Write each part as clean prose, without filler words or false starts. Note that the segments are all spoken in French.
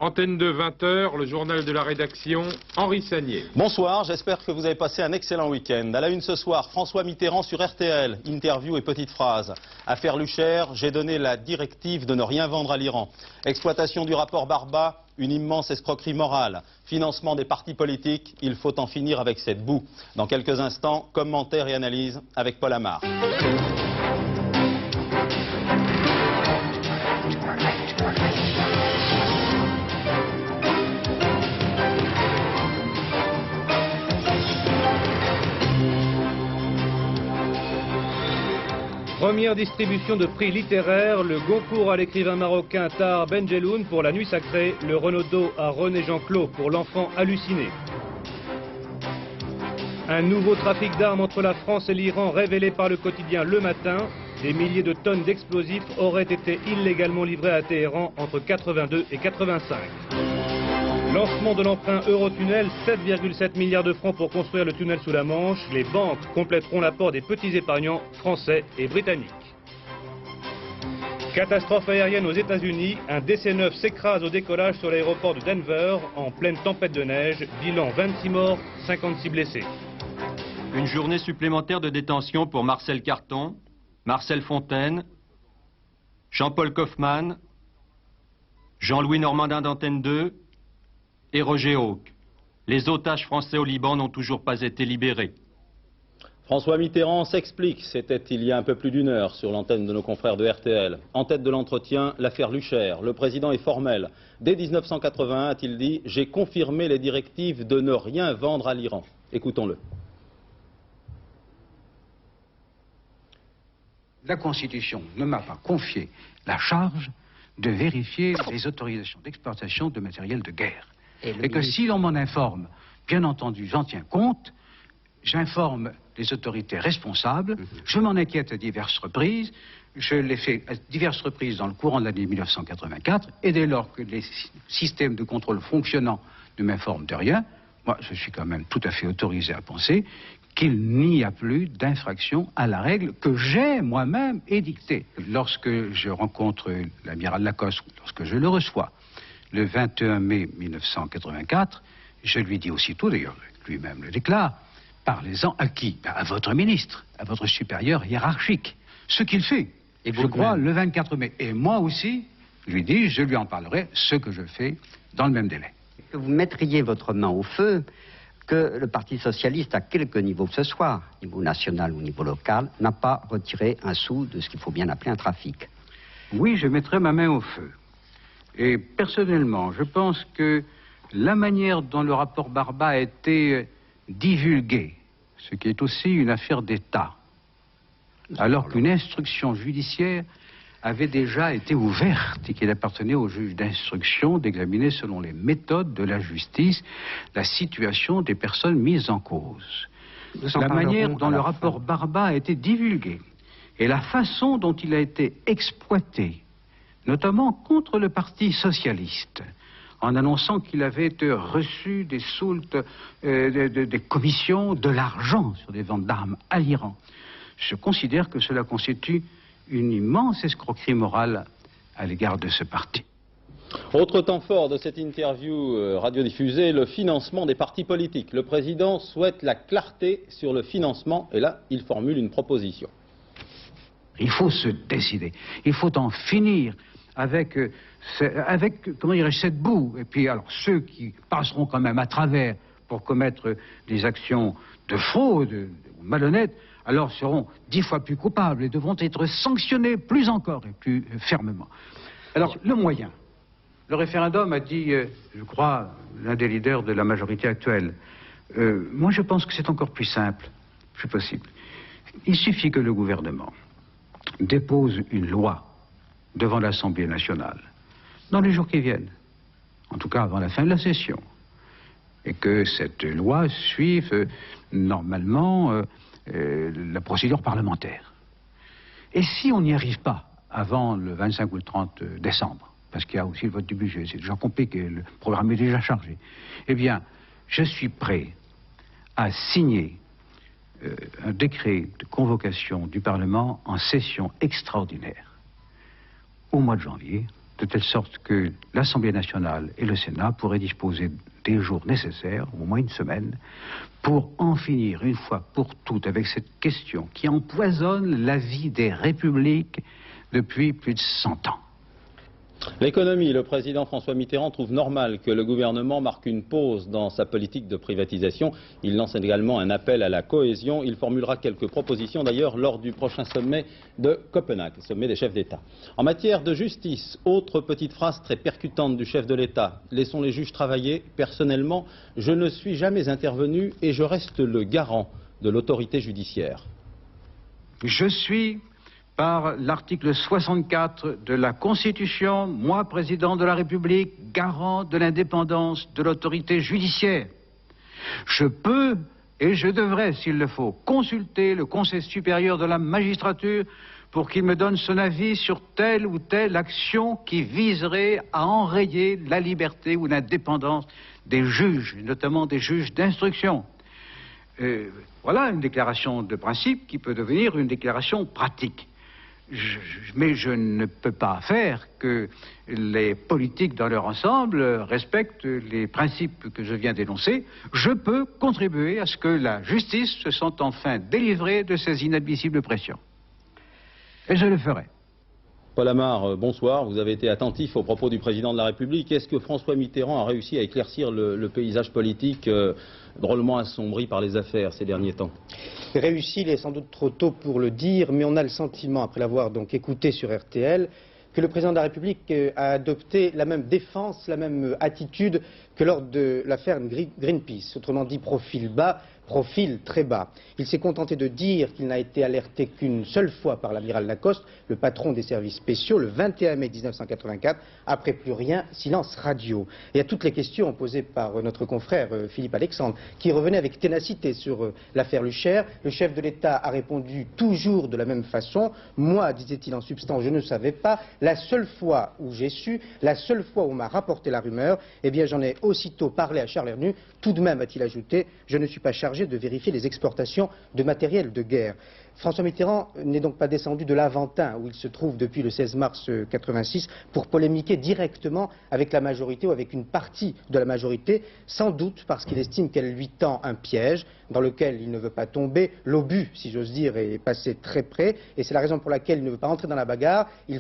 Antenne 2, 20h, le journal de la rédaction, Henri Sagnier. Bonsoir, j'espère que vous avez passé un excellent week-end. À la une ce soir, François Mitterrand sur RTL, interview et petite phrase. Affaire Luchaire, j'ai donné la directive de ne rien vendre à l'Iran. Exploitation du rapport Barba, une immense escroquerie morale. Financement des partis politiques, il faut en finir avec cette boue. Dans quelques instants, commentaires et analyses avec Paul Amar. Première distribution de prix littéraires, le Goncourt à l'écrivain marocain Tahar Benjeloun pour La Nuit Sacrée, le Renaudot à René Jean-Claude pour L'Enfant halluciné. Un nouveau trafic d'armes entre la France et l'Iran révélé par le quotidien Le Matin. Des milliers de tonnes d'explosifs auraient été illégalement livrés à Téhéran entre 82 et 85. Lancement de l'emprunt Eurotunnel, 7,7 milliards de francs pour construire le tunnel sous la Manche. Les banques compléteront l'apport des petits épargnants français et britanniques. Catastrophe aérienne aux États-Unis, un DC-9 s'écrase au décollage sur l'aéroport de Denver en pleine tempête de neige. Bilan 26 morts, 56 blessés. Une journée supplémentaire de détention pour Marcel Carton, Marcel Fontaine, Jean-Paul Kaufmann, Jean-Louis Normandin d'Antenne 2 et Roger Hawke. Les otages français au Liban n'ont toujours pas été libérés. François Mitterrand s'explique, c'était il y a un peu plus d'une heure sur l'antenne de nos confrères de RTL. En tête de l'entretien, l'affaire Luchaire. Le président est formel. Dès 1981, a-t-il dit, j'ai confirmé les directives de ne rien vendre à l'Iran. Écoutons-le. La Constitution ne m'a pas confié la charge de vérifier les autorisations d'exportation de matériel de guerre. Et que si l'on m'en informe, bien entendu, j'en tiens compte, j'informe les autorités responsables, je m'en inquiète à diverses reprises, je l'ai fait à diverses reprises dans le courant de l'année 1984, et dès lors que les systèmes de contrôle fonctionnant ne m'informent de rien, moi je suis quand même tout à fait autorisé à penser qu'il n'y a plus d'infraction à la règle que j'ai moi-même édictée. Lorsque je rencontre l'amiral Lacoste, lorsque je le reçois, le 21 mai 1984, je lui dis aussitôt, d'ailleurs lui-même le déclare, parlez-en à qui? À votre ministre, à votre supérieur hiérarchique. Ce qu'il fait, et je crois, le 24 mai. Et moi aussi, je lui dis, je lui en parlerai, ce que je fais dans le même délai. Vous mettriez votre main au feu que le Parti socialiste, à quelque niveau que ce soit, niveau national ou niveau local, n'a pas retiré un sou de ce qu'il faut bien appeler un trafic. Oui, je mettrai ma main au feu. Et personnellement, je pense que la manière dont le rapport Barba a été divulgué, ce qui est aussi une affaire d'État, alors qu'une instruction judiciaire avait déjà été ouverte et qu'il appartenait au juge d'instruction d'examiner selon les méthodes de la justice la situation des personnes mises en cause. La manière dont le rapport Barba a été divulgué et la façon dont il a été exploité, notamment contre le Parti socialiste, en annonçant qu'il avait reçu des soultes, des commissions, de l'argent sur des ventes d'armes à l'Iran. Je considère que cela constitue une immense escroquerie morale à l'égard de ce parti. Autre temps fort de cette interview radiodiffusée, le financement des partis politiques. Le président souhaite la clarté sur le financement et là, il formule une proposition. Il faut se décider. Il faut en finir avec comment dirais-je, cette boue. Et puis, alors, ceux qui passeront quand même à travers pour commettre des actions de fraude, malhonnêtes, alors seront 10 fois plus coupables et devront être sanctionnés plus encore et plus fermement. Alors, le moyen. Le référendum a dit, je crois, l'un des leaders de la majorité actuelle. Moi, je pense que c'est encore plus simple, plus possible. Il suffit que le gouvernement dépose une loi devant l'Assemblée nationale, dans les jours qui viennent, en tout cas avant la fin de la session, et que cette loi suive normalement la procédure parlementaire. Et si on n'y arrive pas avant le 25 ou le 30 décembre, parce qu'il y a aussi le vote du budget, c'est déjà compliqué, le programme est déjà chargé, eh bien, je suis prêt à signer un décret de convocation du Parlement en session extraordinaire au mois de janvier de telle sorte que l'Assemblée nationale et le Sénat pourraient disposer des jours nécessaires, au moins une semaine, pour en finir une fois pour toutes avec cette question qui empoisonne la vie des républiques depuis plus de 100 ans. L'économie, le président François Mitterrand trouve normal que le gouvernement marque une pause dans sa politique de privatisation. Il lance également un appel à la cohésion. Il formulera quelques propositions d'ailleurs lors du prochain sommet de Copenhague, sommet des chefs d'État. En matière de justice, autre petite phrase très percutante du chef de l'État. Laissons les juges travailler. Personnellement, je ne suis jamais intervenu et je reste le garant de l'autorité judiciaire. Je suis, par l'article 64 de la Constitution, moi, président de la République, garant de l'indépendance de l'autorité judiciaire. Je peux et je devrais, s'il le faut, consulter le Conseil supérieur de la magistrature pour qu'il me donne son avis sur telle ou telle action qui viserait à enrayer la liberté ou l'indépendance des juges, notamment des juges d'instruction. Voilà une déclaration de principe qui peut devenir une déclaration pratique. Mais je ne peux pas faire que les politiques dans leur ensemble respectent les principes que je viens d'énoncer. Je peux contribuer à ce que la justice se sente enfin délivrée de ces inadmissibles pressions. Et je le ferai. Paul Amar, bonsoir. Vous avez été attentif aux propos du président de la République. Est-ce que François Mitterrand a réussi à éclaircir le paysage politique drôlement assombri par les affaires ces derniers temps? Réussi, il est sans doute trop tôt pour le dire, mais on a le sentiment, après l'avoir donc écouté sur RTL, que le président de la République a adopté la même défense, la même attitude que lors de l'affaire Greenpeace, autrement dit profil bas, profil très bas. Il s'est contenté de dire qu'il n'a été alerté qu'une seule fois par l'amiral Lacoste, le patron des services spéciaux, le 21 mai 1984, après plus rien, silence radio. Et à toutes les questions posées par notre confrère Philippe Alexandre, qui revenait avec ténacité sur l'affaire Lucher, le chef de l'État a répondu toujours de la même façon. Moi, disait-il en substance, je ne savais pas. La seule fois où j'ai su, la seule fois où on m'a rapporté la rumeur, eh bien j'en ai aussitôt parlé à Charles Hernu. Tout de même, a-t-il ajouté, je ne suis pas chargé de vérifier les exportations de matériel de guerre. François Mitterrand n'est donc pas descendu de l'Aventin, où il se trouve depuis le 16 mars 86, pour polémiquer directement avec la majorité ou avec une partie de la majorité, sans doute parce qu'il estime qu'elle lui tend un piège dans lequel il ne veut pas tomber. L'obus, si j'ose dire, est passé très près, et c'est la raison pour laquelle il ne veut pas entrer dans la bagarre. Il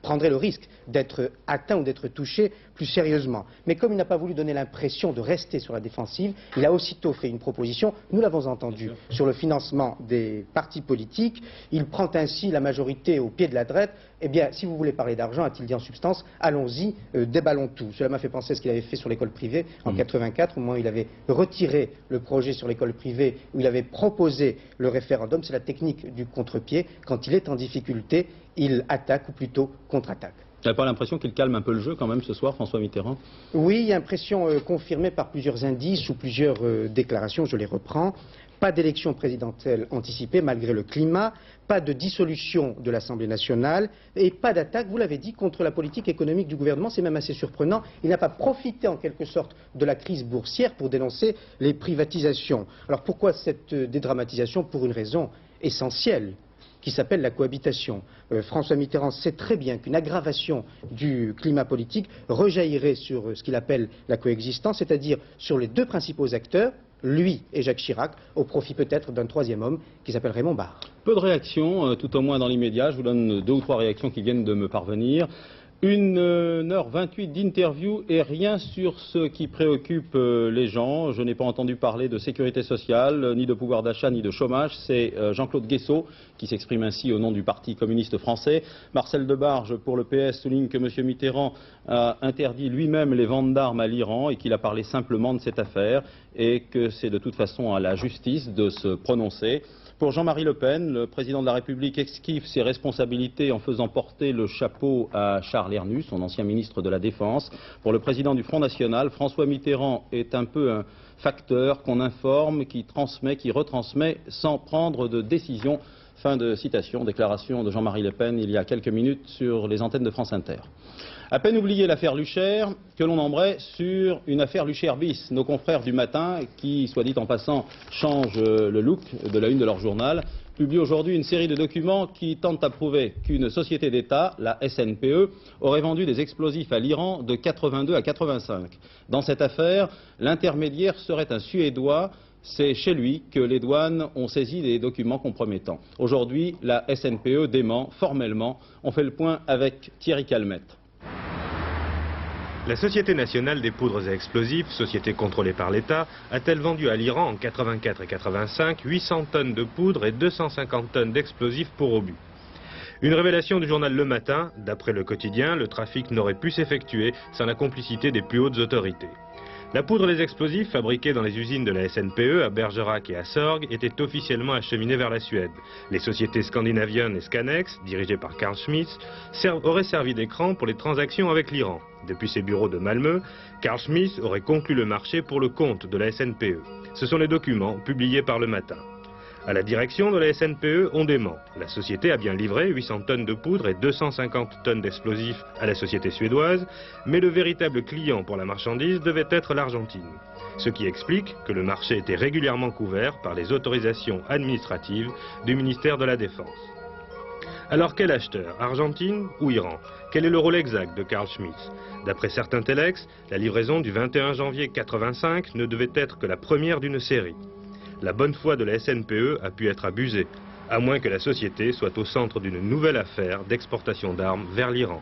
prendrait le risque d'être atteint ou d'être touché plus sérieusement. Mais comme il n'a pas voulu donner l'impression de rester sur la défensive, il a aussitôt fait une proposition, nous l'avons entendu, sur le financement des partis politiques. Il prend ainsi la majorité au pied de la drette. Eh bien, si vous voulez parler d'argent, a-t-il dit en substance, allons-y, déballons tout. Cela m'a fait penser à ce qu'il avait fait sur l'école privée en 84, au moment où il avait retiré le projet sur l'école privée, où il avait proposé le référendum. C'est la technique du contre-pied. Quand il est en difficulté, il attaque, ou plutôt contre-attaque. Vous n'avez pas l'impression qu'il calme un peu le jeu quand même ce soir, François Mitterrand? Oui, il y a impression confirmée par plusieurs indices ou plusieurs déclarations, je les reprends. Pas d'élection présidentielle anticipée malgré le climat, pas de dissolution de l'Assemblée nationale et pas d'attaque, vous l'avez dit, contre la politique économique du gouvernement. C'est même assez surprenant. Il n'a pas profité en quelque sorte de la crise boursière pour dénoncer les privatisations. Alors pourquoi cette dédramatisation? Pour une raison essentielle, qui s'appelle la cohabitation. François Mitterrand sait très bien qu'une aggravation du climat politique rejaillirait sur ce qu'il appelle la coexistence, c'est-à-dire sur les deux principaux acteurs, lui et Jacques Chirac, au profit peut-être d'un troisième homme qui s'appelle Raymond Barre. Peu de réactions, tout au moins dans l'immédiat. Je vous donne 2 ou 3 réactions qui viennent de me parvenir. 1h28 d'interview et rien sur ce qui préoccupe les gens. Je n'ai pas entendu parler de sécurité sociale, ni de pouvoir d'achat, ni de chômage. C'est Jean-Claude Guessot qui s'exprime ainsi au nom du Parti communiste français. Marcel Debarge, pour le PS, souligne que M. Mitterrand a interdit lui-même les ventes d'armes à l'Iran et qu'il a parlé simplement de cette affaire et que c'est de toute façon à la justice de se prononcer. Pour Jean-Marie Le Pen, le président de la République esquive ses responsabilités en faisant porter le chapeau à Charles Hernu, son ancien ministre de la Défense. Pour le président du Front National, François Mitterrand est un peu un facteur qu'on informe, qui transmet, qui retransmet sans prendre de décision. Fin de citation, déclaration de Jean-Marie Le Pen il y a quelques minutes sur les antennes de France Inter. À peine oublié l'affaire Lucher que l'on embraye sur une affaire Lucher bis. Nos confrères du matin, qui, soit dit en passant, changent le look de la une de leur journal, publient aujourd'hui une série de documents qui tentent à prouver qu'une société d'État, la SNPE, aurait vendu des explosifs à l'Iran de 82 à 85. Dans cette affaire, l'intermédiaire serait un Suédois. C'est chez lui que les douanes ont saisi des documents compromettants. Aujourd'hui, la SNPE dément formellement. On fait le point avec Thierry Calmette. La Société nationale des poudres et explosifs, société contrôlée par l'État, a-t-elle vendu à l'Iran en 84 et 85 800 tonnes de poudre et 250 tonnes d'explosifs pour obus. Une révélation du journal Le Matin, d'après le quotidien, le trafic n'aurait pu s'effectuer sans la complicité des plus hautes autorités. La poudre des explosifs, fabriquée dans les usines de la SNPE à Bergerac et à Sorgues, était officiellement acheminée vers la Suède. Les sociétés Scandinavian et Scanex, dirigées par Carl Schmitz, auraient servi d'écran pour les transactions avec l'Iran. Depuis ses bureaux de Malmö, Carl Schmitz aurait conclu le marché pour le compte de la SNPE. Ce sont les documents publiés par Le Matin. À la direction de la SNPE, on dément. La société a bien livré 800 tonnes de poudre et 250 tonnes d'explosifs à la société suédoise, mais le véritable client pour la marchandise devait être l'Argentine. Ce qui explique que le marché était régulièrement couvert par les autorisations administratives du ministère de la Défense. Alors quel acheteur, Argentine ou Iran? Quel est le rôle exact de Carl Schmitz? D'après certains telex, la livraison du 21 janvier 85 ne devait être que la première d'une série. La bonne foi de la SNPE a pu être abusée, à moins que la société soit au centre d'une nouvelle affaire d'exportation d'armes vers l'Iran.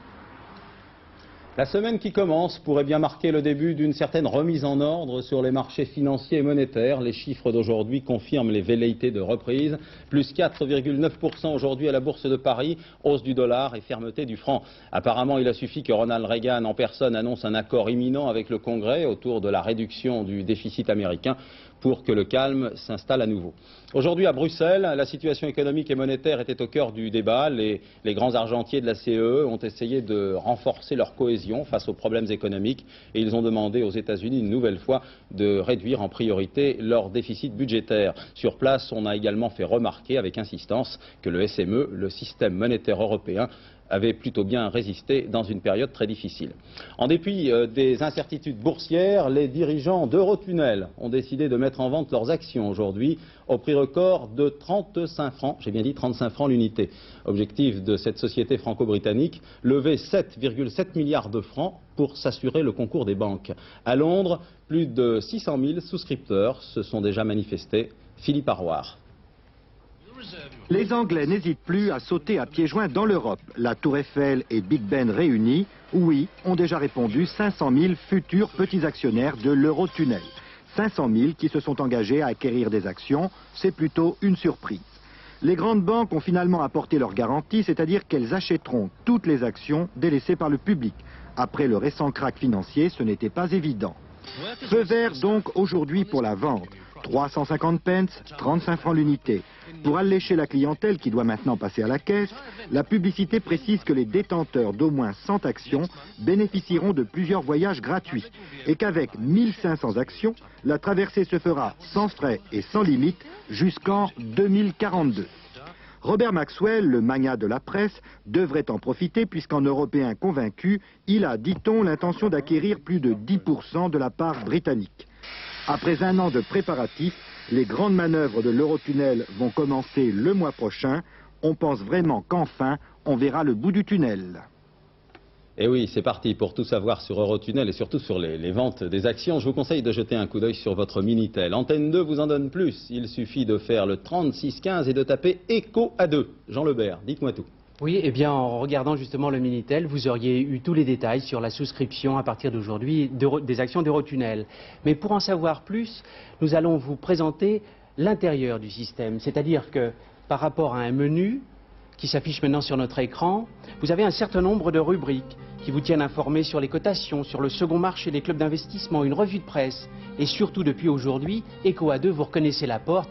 La semaine qui commence pourrait bien marquer le début d'une certaine remise en ordre sur les marchés financiers et monétaires. Les chiffres d'aujourd'hui confirment les velléités de reprise. Plus 4,9% aujourd'hui à la Bourse de Paris, hausse du dollar et fermeté du franc. Apparemment, il a suffi que Ronald Reagan en personne annonce un accord imminent avec le Congrès autour de la réduction du déficit américain pour que le calme s'installe à nouveau. Aujourd'hui à Bruxelles, la situation économique et monétaire était au cœur du débat. Les grands argentiers de la CE ont essayé de renforcer leur cohésion face aux problèmes économiques et ils ont demandé aux États-Unis une nouvelle fois de réduire en priorité leur déficit budgétaire. Sur place, on a également fait remarquer avec insistance que le SME, le système monétaire européen, avait plutôt bien résisté dans une période très difficile. En dépit des incertitudes boursières, les dirigeants d'Eurotunnel ont décidé de mettre en vente leurs actions aujourd'hui au prix record de 35 francs, j'ai bien dit 35 francs l'unité. Objectif de cette société franco-britannique, lever 7,7 milliards de francs pour s'assurer le concours des banques. À Londres, plus de 600 000 souscripteurs se sont déjà manifestés. Philippe Arroir. Les Anglais n'hésitent plus à sauter à pieds joints dans l'Europe. La Tour Eiffel et Big Ben réunis, oui, ont déjà répondu 500 000 futurs petits actionnaires de l'Eurotunnel. 500 000 qui se sont engagés à acquérir des actions, c'est plutôt une surprise. Les grandes banques ont finalement apporté leur garantie, c'est-à-dire qu'elles achèteront toutes les actions délaissées par le public. Après le récent krach financier, ce n'était pas évident. Feu vert donc aujourd'hui pour la vente. 350 pence, 35 francs l'unité. Pour allécher la clientèle qui doit maintenant passer à la caisse, la publicité précise que les détenteurs d'au moins 100 actions bénéficieront de plusieurs voyages gratuits et qu'avec 1500 actions, la traversée se fera sans frais et sans limite jusqu'en 2042. Robert Maxwell, le magnat de la presse, devrait en profiter puisqu'en Européen convaincu, il a, dit-on, l'intention d'acquérir plus de 10% de la part britannique. Après un an de préparatifs, les grandes manœuvres de l'Eurotunnel vont commencer le mois prochain. On pense vraiment qu'enfin, on verra le bout du tunnel. Et oui, c'est parti pour tout savoir sur Eurotunnel et surtout sur les ventes des actions. Je vous conseille de jeter un coup d'œil sur votre Minitel. Antenne 2 vous en donne plus. Il suffit de faire le 3615 et de taper ECHO à 2. Jean Lebert, dites-moi tout. Oui, eh bien en regardant justement le Minitel, vous auriez eu tous les détails sur la souscription à partir d'aujourd'hui des actions d'Eurotunnel. Mais pour en savoir plus, nous allons vous présenter l'intérieur du système. C'est-à-dire que par rapport à un menu qui s'affiche maintenant sur notre écran, vous avez un certain nombre de rubriques qui vous tiennent informés sur les cotations, sur le second marché, les clubs d'investissement, une revue de presse. Et surtout, depuis aujourd'hui, ECHO A2, vous reconnaissez la porte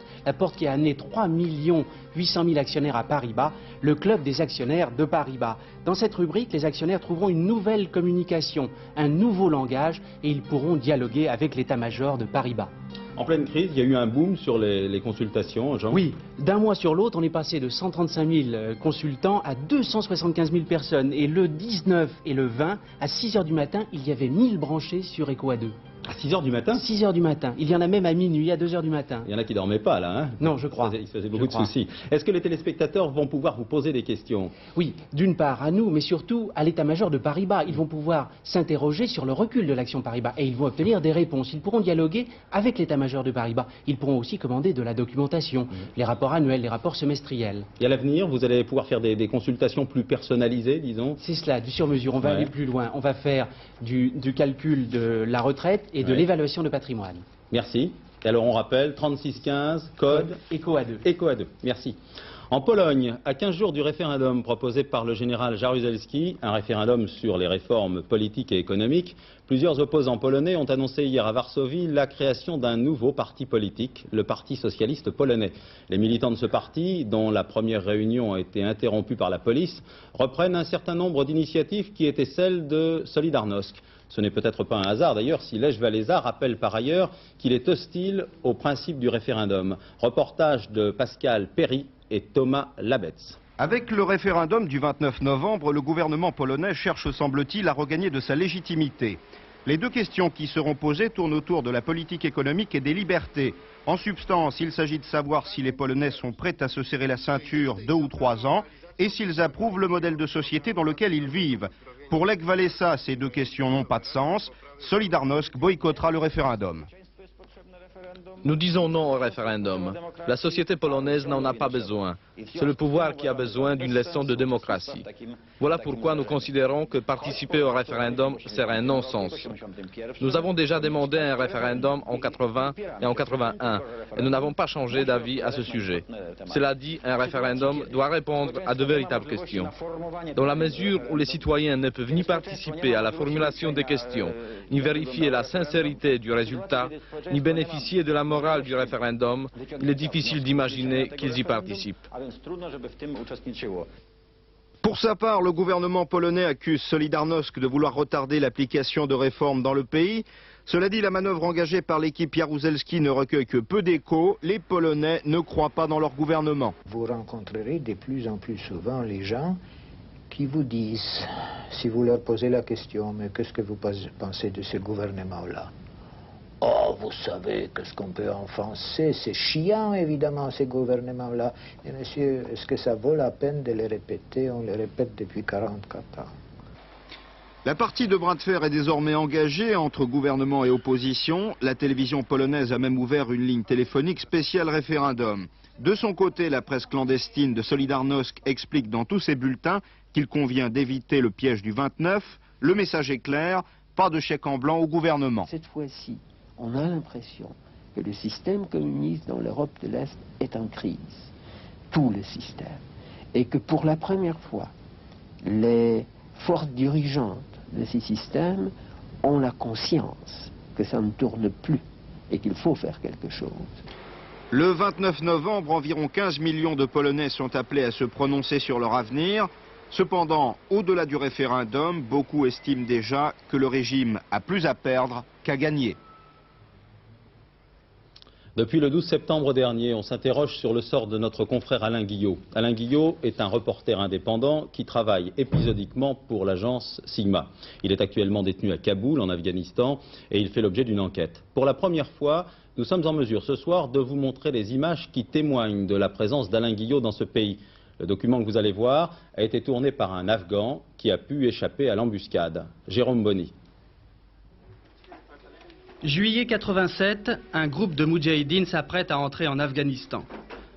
qui a amené 3 800 000 actionnaires à Paribas, le club des actionnaires de Paribas. Dans cette rubrique, les actionnaires trouveront une nouvelle communication, un nouveau langage, et ils pourront dialoguer avec l'état-major de Paribas. En pleine crise, il y a eu un boom sur les consultations, Jean. Oui, d'un mois sur l'autre, on est passé de 135 000 consultants à 275 000 personnes. Et le 19 et le 20, à 6 h du matin, il y avait 1000 branchés sur EcoA2. À 6 h du matin? 6 h du matin. Il y en a même à minuit, à 2 h du matin. Il y en a qui dormaient pas, là, hein? Non, je crois. Il se faisait beaucoup de soucis. Est-ce que les téléspectateurs vont pouvoir vous poser des questions? Oui, d'une part à nous, mais surtout à l'état-major de Paribas. Ils vont pouvoir s'interroger sur le recul de l'action Paribas et ils vont obtenir des réponses. Ils pourront dialoguer avec l'état-major de Paribas. Ils pourront aussi commander de la documentation, les rapports annuels, les rapports semestriels. Et à l'avenir, vous allez pouvoir faire des consultations plus personnalisées, disons? C'est cela, du sur-mesure. On va aller plus loin. On va faire du calcul de la retraite et de l'évaluation de patrimoine. Merci. Et alors on rappelle, 3615, code EcoA2. EcoA2, merci. En Pologne, à 15 jours du référendum proposé par le général Jaruzelski, un référendum sur les réformes politiques et économiques, plusieurs opposants polonais ont annoncé hier à Varsovie la création d'un nouveau parti politique, le Parti socialiste polonais. Les militants de ce parti, dont la première réunion a été interrompue par la police, reprennent un certain nombre d'initiatives qui étaient celles de Solidarnosc. Ce n'est peut-être pas un hasard d'ailleurs si Lech Walesa rappelle par ailleurs qu'il est hostile au principe du référendum. Reportage de Pascal Perry et Thomas Labetz. Avec le référendum du 29 novembre, le gouvernement polonais cherche, semble-t-il, à regagner de sa légitimité. Les deux questions qui seront posées tournent autour de la politique économique et des libertés. En substance, il s'agit de savoir si les Polonais sont prêts à se serrer la ceinture 2 ou 3 ans et s'ils approuvent le modèle de société dans lequel ils vivent. Pour Lech Walesa, ces deux questions n'ont pas de sens. Solidarnosc boycottera le référendum. Nous disons non au référendum. La société polonaise n'en a pas besoin. C'est le pouvoir qui a besoin d'une leçon de démocratie. Voilà pourquoi nous considérons que participer au référendum serait un non-sens. Nous avons déjà demandé un référendum en 80 et en 81 et nous n'avons pas changé d'avis à ce sujet. Cela dit, un référendum doit répondre à de véritables questions. Dans la mesure où les citoyens ne peuvent ni participer à la formulation des questions, ni vérifier la sincérité du résultat, ni bénéficier de la morale du référendum, il est difficile d'imaginer qu'ils y participent. Pour sa part, le gouvernement polonais accuse Solidarnosc de vouloir retarder l'application de réformes dans le pays. Cela dit, la manœuvre engagée par l'équipe Jaruzelski ne recueille que peu d'échos. Les Polonais ne croient pas dans leur gouvernement. Vous rencontrerez de plus en plus souvent les gens qui vous disent, si vous leur posez la question, mais qu'est-ce que vous pensez de ce gouvernement-là? Oh, vous savez, qu'est-ce qu'on peut enfoncer? C'est chiant, évidemment, ces gouvernements-là. Et monsieur, est-ce que ça vaut la peine de les répéter? On les répète depuis 44 ans. La partie de bras de fer est désormais engagée entre gouvernement et opposition. La télévision polonaise a même ouvert une ligne téléphonique spéciale référendum. De son côté, la presse clandestine de Solidarnosc explique dans tous ses bulletins qu'il convient d'éviter le piège du 29. Le message est clair, pas de chèque en blanc au gouvernement. Cette fois-ci, on a l'impression que le système communiste dans l'Europe de l'Est est en crise. Tout le système. Et que pour la première fois, les forces dirigeantes de ces systèmes ont la conscience que ça ne tourne plus et qu'il faut faire quelque chose. Le 29 novembre, environ 15 millions de Polonais sont appelés à se prononcer sur leur avenir. Cependant, au-delà du référendum, beaucoup estiment déjà que le régime a plus à perdre qu'à gagner. Depuis le 12 septembre dernier, on s'interroge sur le sort de notre confrère Alain Guillot. Alain Guillot est un reporter indépendant qui travaille épisodiquement pour l'agence Sigma. Il est actuellement détenu à Kaboul, en Afghanistan, et il fait l'objet d'une enquête. Pour la première fois, nous sommes en mesure ce soir de vous montrer les images qui témoignent de la présence d'Alain Guillot dans ce pays. Le document que vous allez voir a été tourné par un Afghan qui a pu échapper à l'embuscade. Jérôme Bonny. Juillet 87, un groupe de Moudjahidines s'apprête à entrer en Afghanistan.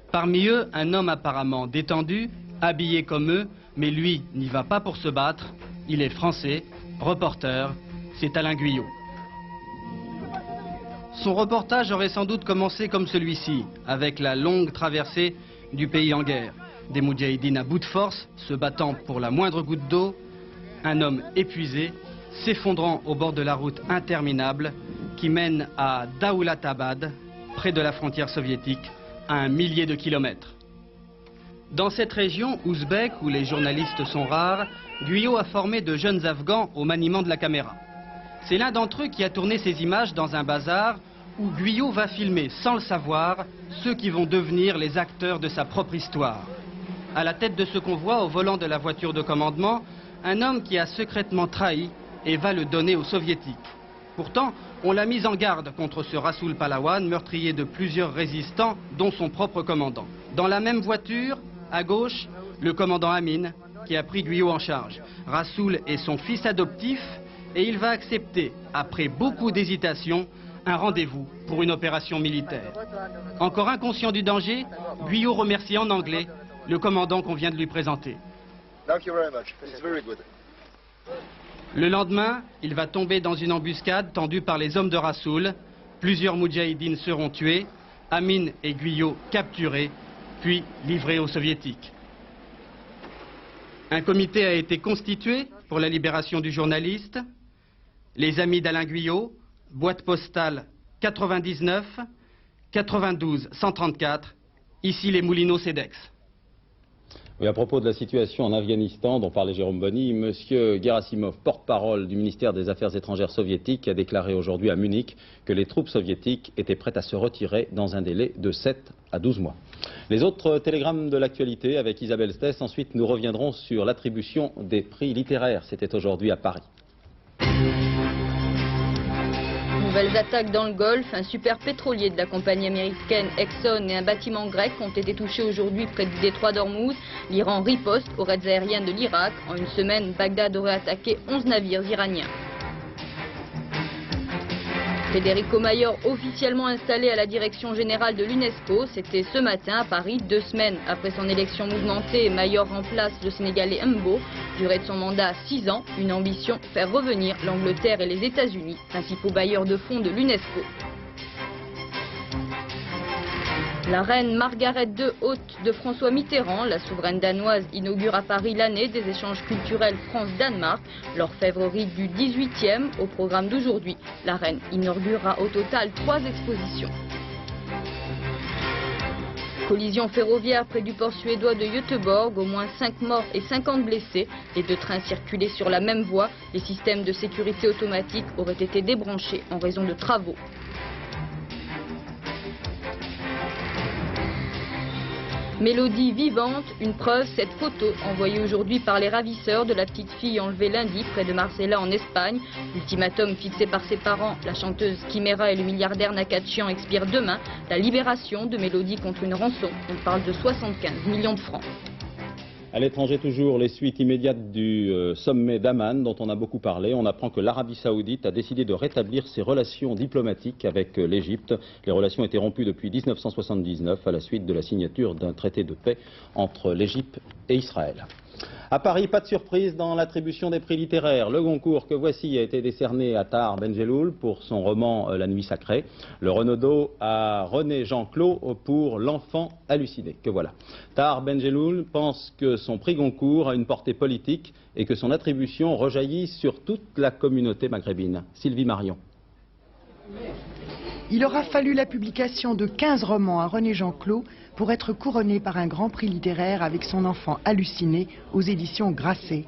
Parmi eux, un homme apparemment détendu, habillé comme eux, mais lui n'y va pas pour se battre. Il est français, reporter, c'est Alain Guillot. Son reportage aurait sans doute commencé comme celui-ci, avec la longue traversée du pays en guerre. Des Moudjahidines à bout de force, se battant pour la moindre goutte d'eau, un homme épuisé, s'effondrant au bord de la route interminable qui mène à Daoulatabad, près de la frontière soviétique, à 1 millier de kilomètres. Dans cette région ouzbek, où les journalistes sont rares, Guillot a formé de jeunes Afghans au maniement de la caméra. C'est l'un d'entre eux qui a tourné ces images dans un bazar où Guyot va filmer, sans le savoir, ceux qui vont devenir les acteurs de sa propre histoire. À la tête de ce convoi, au volant de la voiture de commandement, un homme qui a secrètement trahi et va le donner aux soviétiques. Pourtant, on l'a mis en garde contre ce Rassoul Palawan, meurtrier de plusieurs résistants, dont son propre commandant. Dans la même voiture, à gauche, le commandant Amin, qui a pris Guyot en charge. Rassoul est son fils adoptif et il va accepter, après beaucoup d'hésitation, un rendez-vous pour une opération militaire. Encore inconscient du danger, Guyot remercie en anglais le commandant qu'on vient de lui présenter. Le lendemain, il va tomber dans une embuscade tendue par les hommes de Rassoul. Plusieurs moudjahidines seront tués, Amin et Guyot capturés, puis livrés aux soviétiques. Un comité a été constitué pour la libération du journaliste. Les amis d'Alain Guyot, boîte postale 99 92 134, ici les Moulineaux Cedex. Oui, à propos de la situation en Afghanistan dont parlait Jérôme Bonny, M. Gerasimov, porte-parole du ministère des Affaires étrangères soviétique, a déclaré aujourd'hui à Munich que les troupes soviétiques étaient prêtes à se retirer dans un délai de 7 à 12 mois. Les autres télégrammes de l'actualité avec Isabelle Stess. Ensuite, nous reviendrons sur l'attribution des prix littéraires. C'était aujourd'hui à Paris. Nouvelles attaques dans le Golfe, un super pétrolier de la compagnie américaine Exxon et un bâtiment grec ont été touchés aujourd'hui près du détroit d'Ormuz. L'Iran riposte aux raids aériens de l'Irak. En une semaine, Bagdad aurait attaqué 11 navires iraniens. Federico Mayor, officiellement installé à la direction générale de l'UNESCO, c'était ce matin à Paris, 2 semaines après son élection mouvementée. Mayor remplace le Sénégalais Mbo, durée de son mandat 6 ans, une ambition, faire revenir l'Angleterre et les États-Unis, principaux bailleurs de fonds de l'UNESCO. La reine Margaret II, hôte de François Mitterrand, la souveraine danoise, inaugure à Paris l'année des échanges culturels France-Danemark, l'orfèvrerie du 18e. Au programme d'aujourd'hui, la reine inaugurera au total 3 expositions. Collision ferroviaire près du port suédois de Göteborg, au moins 5 morts et 50 blessés. Les 2 trains circulaient sur la même voie. Les systèmes de sécurité automatique auraient été débranchés en raison de travaux. Mélodie vivante, une preuve, cette photo envoyée aujourd'hui par les ravisseurs de la petite fille enlevée lundi près de Marsella en Espagne. Ultimatum fixé par ses parents, la chanteuse Chimera et le milliardaire Nakachian expirent demain. La libération de Mélodie contre une rançon, on parle de 75 millions de francs. À l'étranger toujours, les suites immédiates du sommet d'Amman dont on a beaucoup parlé. On apprend que l'Arabie Saoudite a décidé de rétablir ses relations diplomatiques avec l'Égypte. Les relations étaient rompues depuis 1979 à la suite de la signature d'un traité de paix entre l'Égypte et Israël. À Paris, pas de surprise dans l'attribution des prix littéraires. Le Goncourt que voici a été décerné à Tahar Benjeloul pour son roman La Nuit Sacrée. Le Renaudot à René Jean-Claude pour L'Enfant halluciné. Que voilà. Tahar Benjeloul pense que son prix Goncourt a une portée politique et que son attribution rejaillit sur toute la communauté maghrébine. Sylvie Marion. Il aura fallu la publication de 15 romans à René Jean-Claude pour être couronné par un grand prix littéraire avec son Enfant halluciné aux éditions Grasset.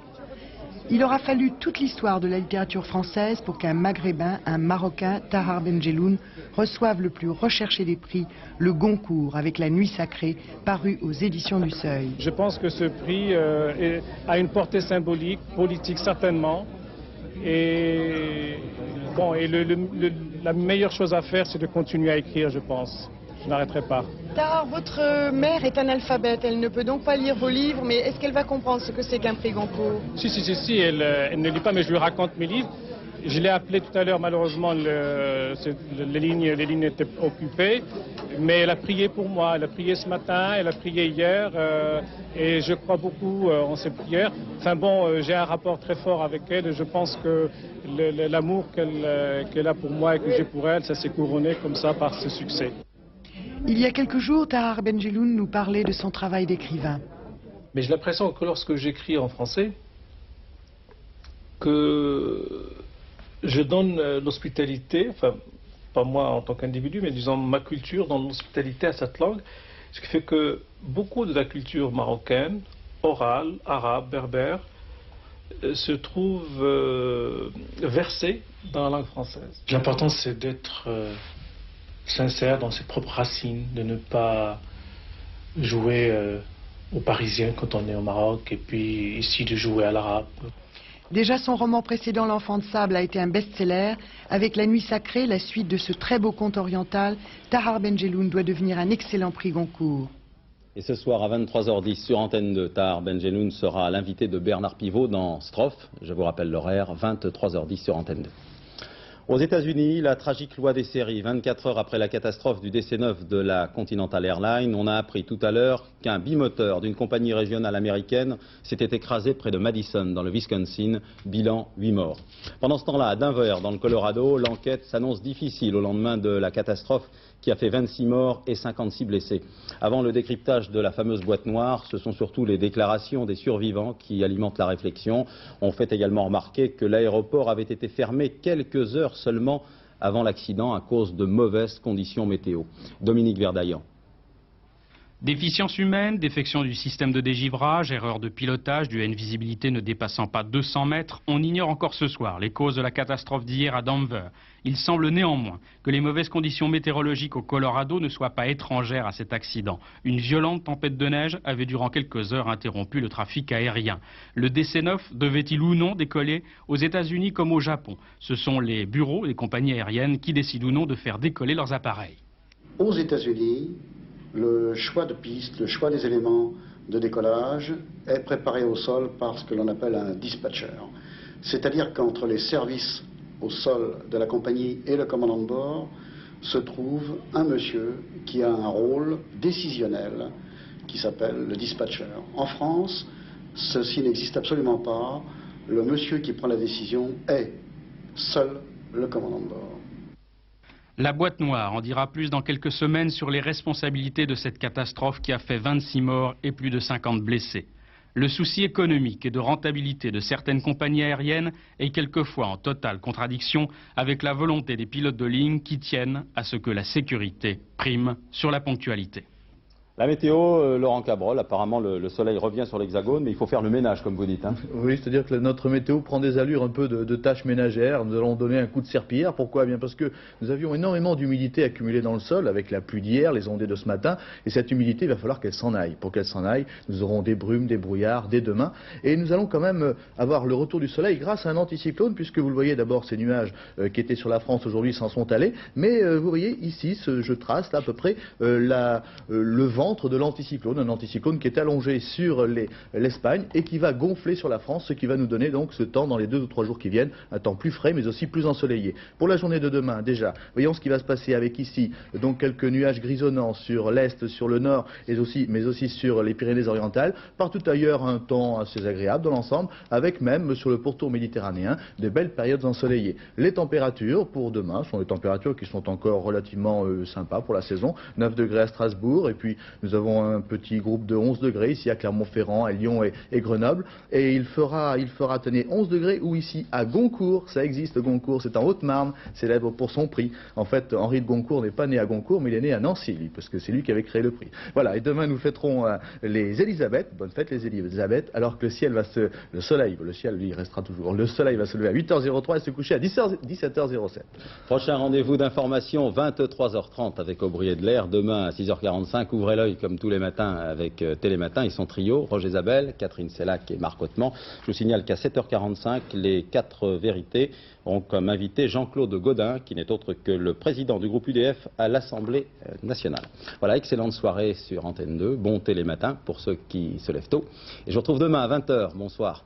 Il aura fallu toute l'histoire de la littérature française pour qu'un Maghrébin, un Marocain, Tahar Benjeloul, reçoive le plus recherché des prix, le Goncourt, avec La Nuit Sacrée, paru aux éditions du Seuil. Je pense que ce prix a une portée symbolique, politique certainement. Et, bon, la meilleure chose à faire, c'est de continuer à écrire, je pense. Je n'arrêterai pas. Tahar, votre mère est analphabète, elle ne peut donc pas lire vos livres, mais est-ce qu'elle va comprendre ce que c'est qu'un prix Goncourt? Si, elle ne lit pas, mais je lui raconte mes livres. Je l'ai appelé tout à l'heure, malheureusement, les lignes étaient occupées, mais elle a prié pour moi, elle a prié ce matin, elle a prié hier, et je crois beaucoup en ses prières. Enfin bon, j'ai un rapport très fort avec elle, et je pense que l'amour qu'elle a pour moi et que j'ai pour elle, ça s'est couronné comme ça par ce succès. Il y a quelques jours, Tahar Benjeloul nous parlait de son travail d'écrivain. Mais j'ai l'impression que lorsque j'écris en français, que je donne l'hospitalité, enfin pas moi en tant qu'individu, mais disons ma culture donne l'hospitalité à cette langue, ce qui fait que beaucoup de la culture marocaine, orale, arabe, berbère, se trouve versée dans la langue française. L'important c'est d'être sincère dans ses propres racines, de ne pas jouer aux Parisiens quand on est au Maroc, et puis ici de jouer à l'arabe. Déjà son roman précédent, L'Enfant de sable, a été un best-seller. Avec La Nuit sacrée, la suite de ce très beau conte oriental, Tahar Benjeloun doit devenir un excellent prix Goncourt. Et ce soir à 23h10 sur Antenne 2, Tahar Benjeloun sera l'invité de Bernard Pivot dans Strophe. Je vous rappelle l'horaire, 23h10 sur Antenne 2. Aux États-Unis, la tragique loi des séries. 24 heures après la catastrophe du DC-9 de la Continental Airlines, on a appris tout à l'heure qu'un bimoteur d'une compagnie régionale américaine s'était écrasé près de Madison, dans le Wisconsin. Bilan 8 morts. Pendant ce temps-là, à Denver, dans le Colorado, l'enquête s'annonce difficile au lendemain de la catastrophe qui a fait 26 morts et 56 blessés. Avant le décryptage de la fameuse boîte noire, ce sont surtout les déclarations des survivants qui alimentent la réflexion. On fait également remarquer que l'aéroport avait été fermé quelques heures seulement avant l'accident à cause de mauvaises conditions météo. Dominique Verdaillan. Déficience humaine, défection du système de dégivrage, erreur de pilotage, due à une visibilité ne dépassant pas 200 mètres, on ignore encore ce soir les causes de la catastrophe d'hier à Denver. Il semble néanmoins que les mauvaises conditions météorologiques au Colorado ne soient pas étrangères à cet accident. Une violente tempête de neige avait durant quelques heures interrompu le trafic aérien. Le DC-9 devait-il ou non décoller aux États-Unis comme au Japon? Ce sont les bureaux des compagnies aériennes qui décident ou non de faire décoller leurs appareils. Aux États-Unis, le choix de piste, le choix des éléments de décollage est préparé au sol par ce que l'on appelle un dispatcher. C'est-à-dire qu'entre les services au sol de la compagnie et le commandant de bord se trouve un monsieur qui a un rôle décisionnel qui s'appelle le dispatcher. En France, ceci n'existe absolument pas. Le monsieur qui prend la décision est seul le commandant de bord. La boîte noire en dira plus dans quelques semaines sur les responsabilités de cette catastrophe qui a fait 26 morts et plus de 50 blessés. Le souci économique et de rentabilité de certaines compagnies aériennes est quelquefois en totale contradiction avec la volonté des pilotes de ligne qui tiennent à ce que la sécurité prime sur la ponctualité. La météo, Laurent Cabrol, apparemment le soleil revient sur l'hexagone, mais il faut faire le ménage, comme vous dites. Hein. Oui, c'est-à-dire que notre météo prend des allures un peu de tâches ménagères. Nous allons donner un coup de serpillière. Pourquoi? Eh bien parce que nous avions énormément d'humidité accumulée dans le sol avec la pluie d'hier, les ondées de ce matin. Et cette humidité, il va falloir qu'elle s'en aille. Pour qu'elle s'en aille, nous aurons des brumes, des brouillards dès demain. Et nous allons quand même avoir le retour du soleil grâce à un anticyclone, puisque vous le voyez d'abord, ces nuages qui étaient sur la France aujourd'hui s'en sont allés. Mais vous voyez ici, je trace là, à peu près le ventre de l'anticyclone. Un anticyclone qui est allongé sur l'Espagne et qui va gonfler sur la France, ce qui va nous donner donc ce temps dans les 2 ou 3 jours qui viennent, un temps plus frais mais aussi plus ensoleillé. Pour la journée de demain, déjà, voyons ce qui va se passer avec ici, donc quelques nuages grisonnants sur l'est, sur le nord, mais aussi sur les Pyrénées-Orientales. Partout ailleurs, un temps assez agréable dans l'ensemble, avec même sur le pourtour méditerranéen, de belles périodes ensoleillées. Les températures pour demain sont des températures qui sont encore relativement sympas pour la saison. 9 degrés à Strasbourg, et puis nous avons un petit groupe de 11 degrés ici à Clermont-Ferrand, à Lyon et Grenoble. Et il fera tenez, 11 degrés, ou ici à Goncourt, ça existe Goncourt, c'est en Haute-Marne, célèbre pour son prix. En fait, Henri de Goncourt n'est pas né à Goncourt, mais il est né à Nancy, lui, parce que c'est lui qui avait créé le prix. Voilà, et demain nous fêterons les Élisabeth, bonne fête les Élisabeth, alors que le ciel le soleil, le ciel lui restera toujours, le soleil va se lever à 8h03 et se coucher à 17h07. Prochain rendez-vous d'information, 23h30 avec Aubry et de l'air, demain à 6h45, ouvrez l'œil comme tous les matins avec Télématin et son trio, Roger Zabel, Catherine Sellac et Marc Hautement. Je vous signale qu'à 7h45, les 4 vérités ont comme invité Jean-Claude Gaudin, qui n'est autre que le président du groupe UDF à l'Assemblée nationale. Voilà, excellente soirée sur Antenne 2, bon Télématin pour ceux qui se lèvent tôt. Et je vous retrouve demain à 20h. Bonsoir.